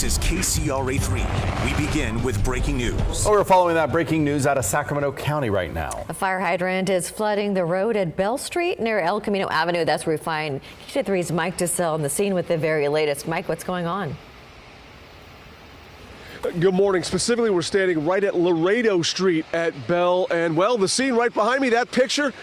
This is KCRA 3. We begin with breaking news. We're following that breaking news out of Sacramento County right now. A fire hydrant is flooding the road at Bell Street near El Camino Avenue. That's where we find KCRA3's Mike DeSalle on the scene with the very latest. Mike, what's going on? Good morning. Specifically, we're standing right at Laredo Street at Bell, and well, the scene right behind me, that picture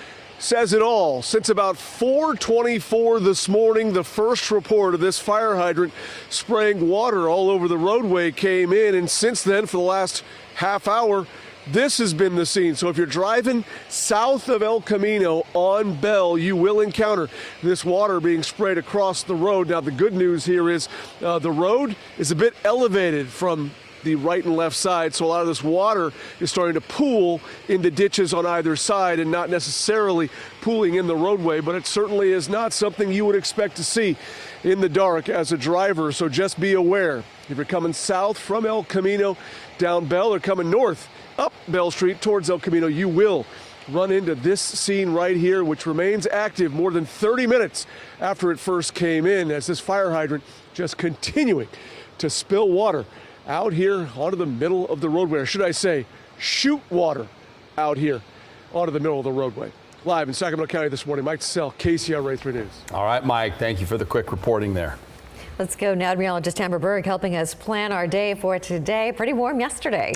says it all. Since about 4:24 this morning, the first report of this fire hydrant spraying water all over the roadway came in, and since then, for the last half hour, this has been the scene. So if you're driving south of El Camino on Bell, you will encounter this water being sprayed across the road. Now, the good news here is the road is a bit elevated from the right and left side, so a lot of this water is starting to pool into ditches on either side and not necessarily pooling in the roadway, but it certainly is not something you would expect to see in the dark as a driver. So just be aware, if you're coming south from El Camino down Bell or coming north up Bell Street towards El Camino, you will run into this scene right here, which remains active more than 30 minutes after it first came in, as this fire hydrant just continuing to spill water out here onto the middle of the roadway, or should I say, shoot water out here onto the middle of the roadway. Live in Sacramento County this morning, Mike DeSalle, KCRA 3 News. All right, Mike, thank you for the quick reporting there. Let's go now. Meteorologist Amber Berg helping us plan our day for today. Pretty warm yesterday.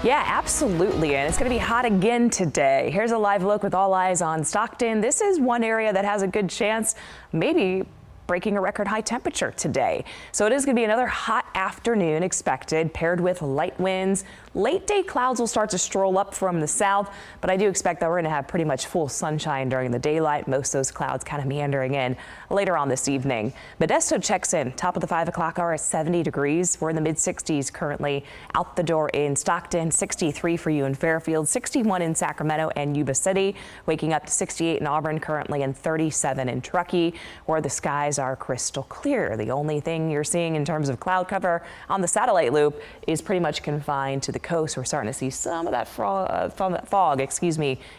Yeah, absolutely. And it's going to be hot again today. Here's a live look with all eyes on Stockton. This is one area that has a good chance, maybe breaking a record high temperature today. So it is going to be another hot afternoon expected, paired with light winds. Late day clouds will start to stroll up from the south, but I do expect that we're going to have pretty much full sunshine during the daylight. Most of those clouds kind of meandering in later on this evening. Modesto checks in top of the 5 o'clock hour at 70 degrees. We're in the mid 60s currently out the door in Stockton, 63 for you in Fairfield, 61 in Sacramento and Yuba City, waking up to 68 in Auburn currently and 37 in Truckee, where the skies are crystal clear. The only thing you're seeing in terms of cloud cover on the satellite loop is pretty much confined to the coast. We're starting to see some of that fog,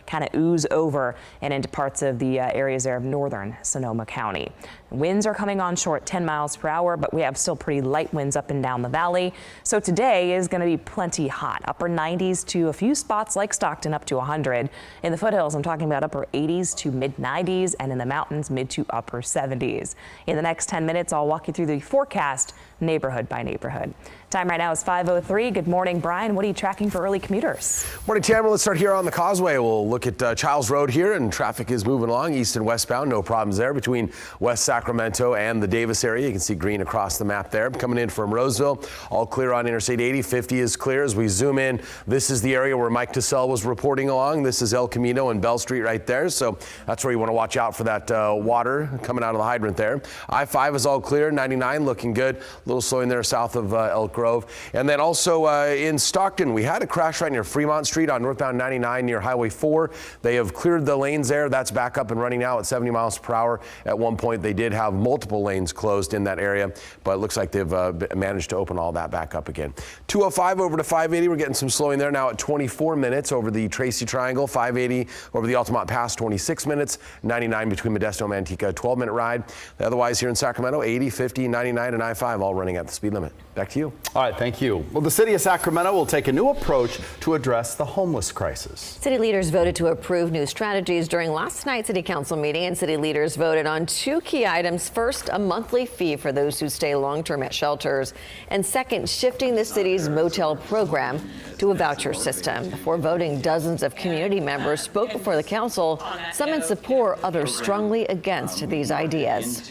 kind of ooze over and into parts of the areas there of northern Sonoma County. Winds are coming on short 10 miles per hour, but we have still pretty light winds up and down the valley. So today is going to be plenty hot. Upper 90s to a few spots like Stockton up to 100. In the foothills, I'm talking about upper 80s to mid 90s, and in the mountains, mid to upper 70s. In the next 10 minutes, I'll walk you through the forecast neighborhood by neighborhood. Time right now is 5:03. Good morning, Brian. What are you tracking for early commuters? Morning, Tamara. Let's start here on the Causeway. We'll look at Childs Road here, and traffic is moving along east and westbound. No problems there between West Sacramento and the Davis area. You can see green across the map there. Coming in from Roseville, all clear on Interstate 80. 50 is clear. As we zoom in, this is the area where Mike DeSalle was reporting along. This is El Camino and Bell Street right there. So that's where you want to watch out for that water coming out of the hydrant there. I-5 is all clear. 99 looking good. A little slowing there south of Elk Grove. And then also in Stockton, we had a crash right near Fremont Street on northbound 99 near Highway 4. They have cleared the lanes there. That's back up and running now at 70 miles per hour. At one point, they did have multiple lanes closed in that area, but it looks like they've managed to open all that back up again. 205 over to 580. We're getting some slowing there now at 24 minutes over the Tracy Triangle. 580 over the Altamont Pass, 26 minutes. 99 between Modesto and Manteca, 12-minute ride. Otherwise, here in Sacramento, 80, 50, 99, and I-5 all running at the speed limit. Back to you. All right, thank you. Well, the city of Sacramento will take a new approach to address the homeless crisis. City leaders voted to approve new strategies during last night's city council meeting, and city leaders voted on two key items. First, a monthly fee for those who stay long-term at shelters, and second, shifting the city's motel program to a voucher system. Before voting, dozens of community members spoke before the council, some in support, others strongly against these ideas.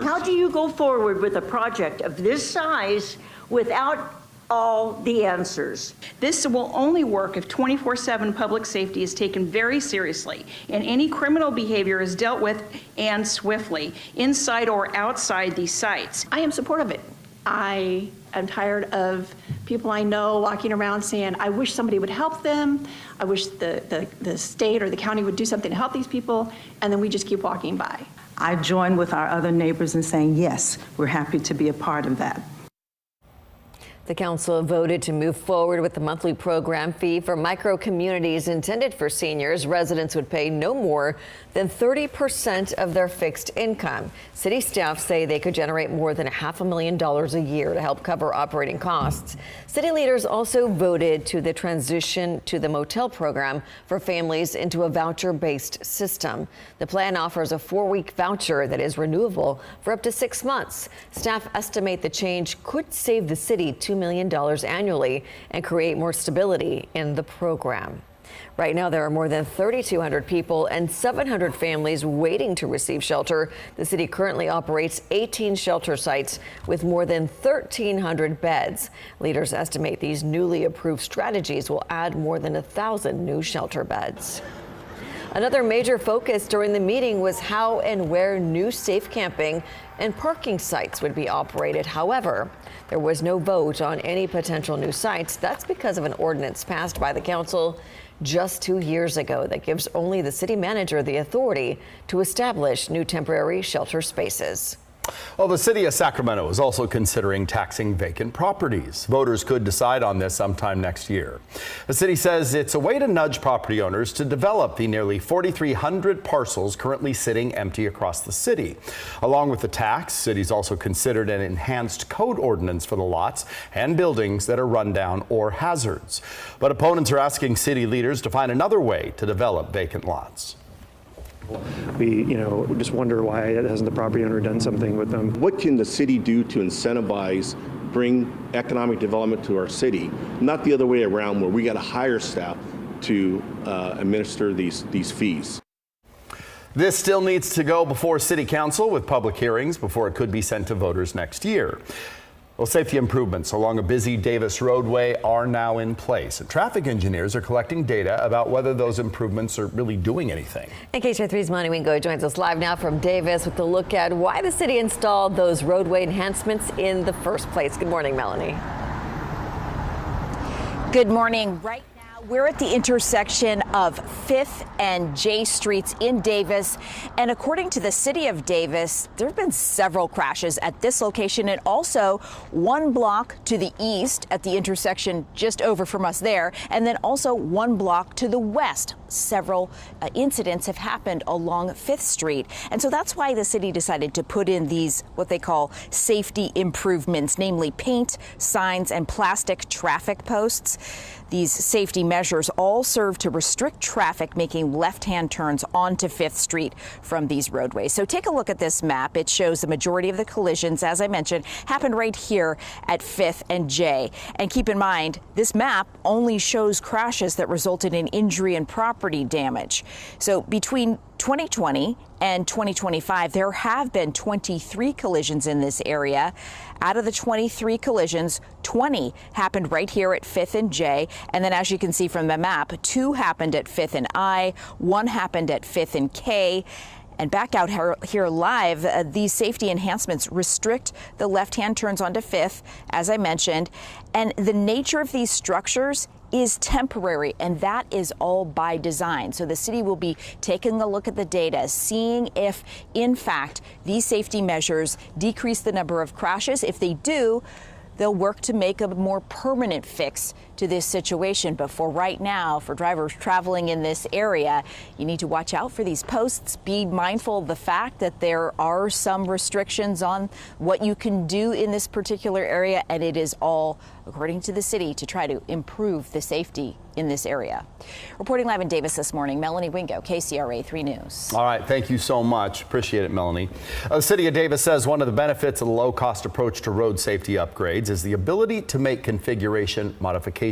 How do you go forward with a project of this size without all the answers? This will only work if 24/7 public safety is taken very seriously and any criminal behavior is dealt with and swiftly, inside or outside these sites. I am supportive of it. I am tired of people I know walking around saying, I wish somebody would help them. I wish the state or the county would do something to help these people, and then we just keep walking by. I join with our other neighbors in saying, yes, we're happy to be a part of that. The council voted to move forward with the monthly program fee for micro-communities intended for seniors. Residents would pay no more than 30% of their fixed income. City staff say they could generate more than $500,000 a year to help cover operating costs. City leaders also voted to the transition to the motel program for families into a voucher-based system. The plan offers a 4-week voucher that is renewable for up to 6 months. Staff estimate the change could save the city $2 million annually and create more stability in the program. Right now, there are more than 3,200 people and 700 families waiting to receive shelter. The city currently operates 18 shelter sites with more than 1,300 beds. Leaders estimate these newly approved strategies will add more than 1,000 new shelter beds. Another major focus during the meeting was how and where new safe camping and parking sites would be operated. However, there was no vote on any potential new sites. That's because of an ordinance passed by the council just 2 years ago that gives only the city manager the authority to establish new temporary shelter spaces. Well, the city of Sacramento is also considering taxing vacant properties. Voters could decide on this sometime next year. The city says it's a way to nudge property owners to develop the nearly 4,300 parcels currently sitting empty across the city. Along with the tax, cities also considered an enhanced code ordinance for the lots and buildings that are rundown or hazards. But opponents are asking city leaders to find another way to develop vacant lots. We, just wonder why hasn't the property owner done something with them. What can the city do to incentivize, bring economic development to our city? Not the other way around where we got to hire staff to administer these fees. This still needs to go before City Council with public hearings before it could be sent to voters next year. Well, safety improvements along a busy Davis roadway are now in place. And traffic engineers are collecting data about whether those improvements are really doing anything. And KCRA3's Melanie Wingo joins us live now from Davis with a look at why the city installed those roadway enhancements in the first place. Good morning, Melanie. Good morning. Right now, we're at the intersection of 5th and J Streets in Davis. And according to the city of Davis, there have been several crashes at this location and also 1 block to the east at the intersection just over from us there. And then also 1 block to the west. Several incidents have happened along 5th Street. And so that's why the city decided to put in these what they call safety improvements, namely paint, signs, and plastic traffic posts. These safety measures all serve to restrict traffic making left-hand turns onto 5th Street from these roadways. So take a look at this map. It shows the majority of the collisions, as I mentioned, happened right here at 5th and J. And keep in mind, this map only shows crashes that resulted in injury and property damage. So between 2020 and 2025, there have been 23 collisions in this area. Out of the 23 collisions, 20 happened right here at 5th and J. And then as you can see from the map, 2 happened at 5th and I, 1 happened at 5th and K. And back out here live, these safety enhancements restrict the left-hand turns onto 5th, as I mentioned. And the nature of these structures is temporary, and that is all by design. So the city will be taking a look at the data, seeing if, in fact, these safety measures decrease the number of crashes. If they do, they'll work to make a more permanent fix to this situation. But for right now, for drivers traveling in this area, you need to watch out for these posts. Be mindful of the fact that there are some restrictions on what you can do in this particular area, and it is all, according to the city, to try to improve the safety in this area. Reporting live in Davis this morning, Melanie Wingo, KCRA 3 News. All right, thank you so much. Appreciate it, Melanie. The city of Davis says one of the benefits of the low-cost approach to road safety upgrades is the ability to make configuration modifications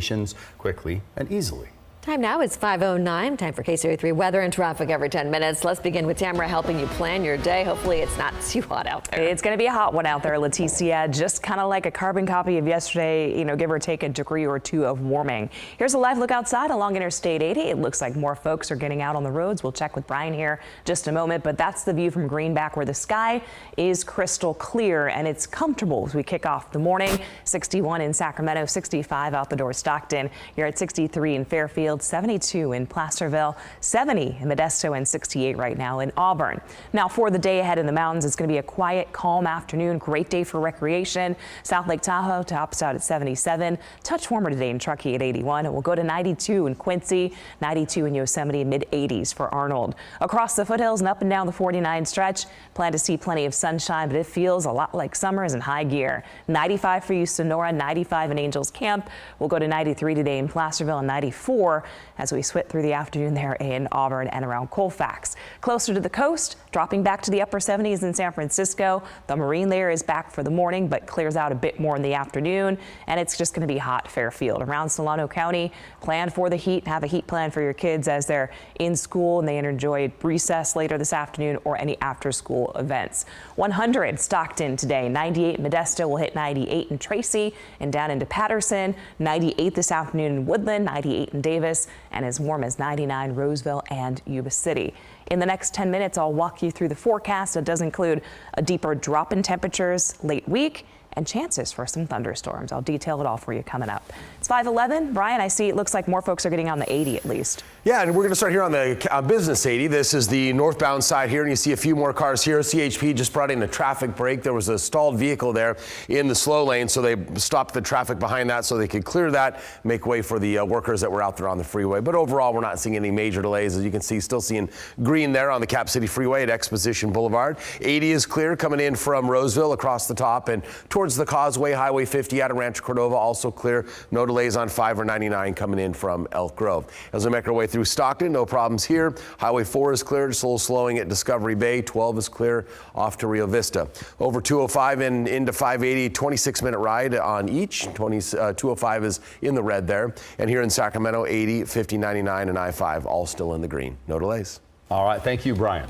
quickly and easily. Time now is 5:09. Time for KCRA3 weather and traffic every 10 minutes. Let's begin with Tamara helping you plan your day. Hopefully it's not too hot out there. It's going to be a hot one out there, Leticia. Just kind of like a carbon copy of yesterday, give or take a degree or 2 of warming. Here's a live look outside along Interstate 80. It looks like more folks are getting out on the roads. We'll check with Brian here just a moment, but that's the view from Greenback where the sky is crystal clear and it's comfortable as we kick off the morning. 61 in Sacramento, 65 out the door Stockton. You're at 63 in Fairfield. Springfield, 72 in Placerville, 70 in Modesto, and 68 right now in Auburn. Now for the day ahead in the mountains, it's going to be a quiet, calm afternoon. Great day for recreation. South Lake Tahoe tops out at 77. Touch warmer today in Truckee at 81. It will go to 92 in Quincy, 92 in Yosemite, mid-80s for Arnold. Across the foothills and up and down the 49 stretch, plan to see plenty of sunshine, but it feels a lot like summer is in high gear. 95 for you, Sonora, 95 in Angels Camp. We'll go to 93 today in Placerville and 94 as we sweat through the afternoon there in Auburn and around Colfax. Closer to the coast, dropping back to the upper 70s in San Francisco. The marine layer is back for the morning, but clears out a bit more in the afternoon, and it's just going to be hot Fairfield. Around Solano County, plan for the heat. Have a heat plan for your kids as they're in school and they enjoy recess later this afternoon or any after-school events. 100 Stockton today, 98 Modesto will hit 98 in Tracy and down into Patterson, 98 this afternoon in Woodland, 98 in Davis, and as warm as 99 Roseville and Yuba City. In the next 10 minutes, I'll walk you through the forecast. It does include a deeper drop in temperatures late week and chances for some thunderstorms. I'll detail it all for you coming up. It's 5:11. Brian, I see it looks like more folks are getting on the 80 at least. Yeah, and we're going to start here on the business 80. This is the northbound side here, and you see a few more cars here. CHP just brought in a traffic break. There was a stalled vehicle there in the slow lane, so they stopped the traffic behind that so they could clear that, make way for the workers that were out there on the freeway. But overall, we're not seeing any major delays. As you can see, still seeing green there on the Cap City Freeway at Exposition Boulevard. 80 is clear coming in from Roseville across the top and towards the Causeway. Highway 50 out of Rancho Cordova also clear. No delays on 5 or 99 coming in from Elk Grove. As we make our way through Stockton, no problems here. Highway 4 is clear, just a little slowing at Discovery Bay. 12 is clear off to Rio Vista. Over 205 and into 580, 26-minute ride on each. 205 is in the red there. And here in Sacramento, 80, 50, 99, and I-5 all still in the green. No delays. All right, thank you, Brian.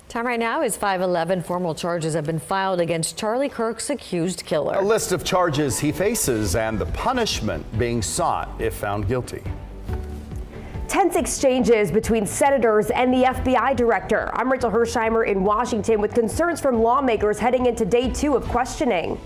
Time right now is 5:11. Formal charges have been filed against Charlie Kirk's accused killer. A list of charges he faces and the punishment being sought if found guilty. Tense exchanges between senators and the FBI director. I'm Rachel Hersheimer in Washington with concerns from lawmakers heading into day 2 of questioning.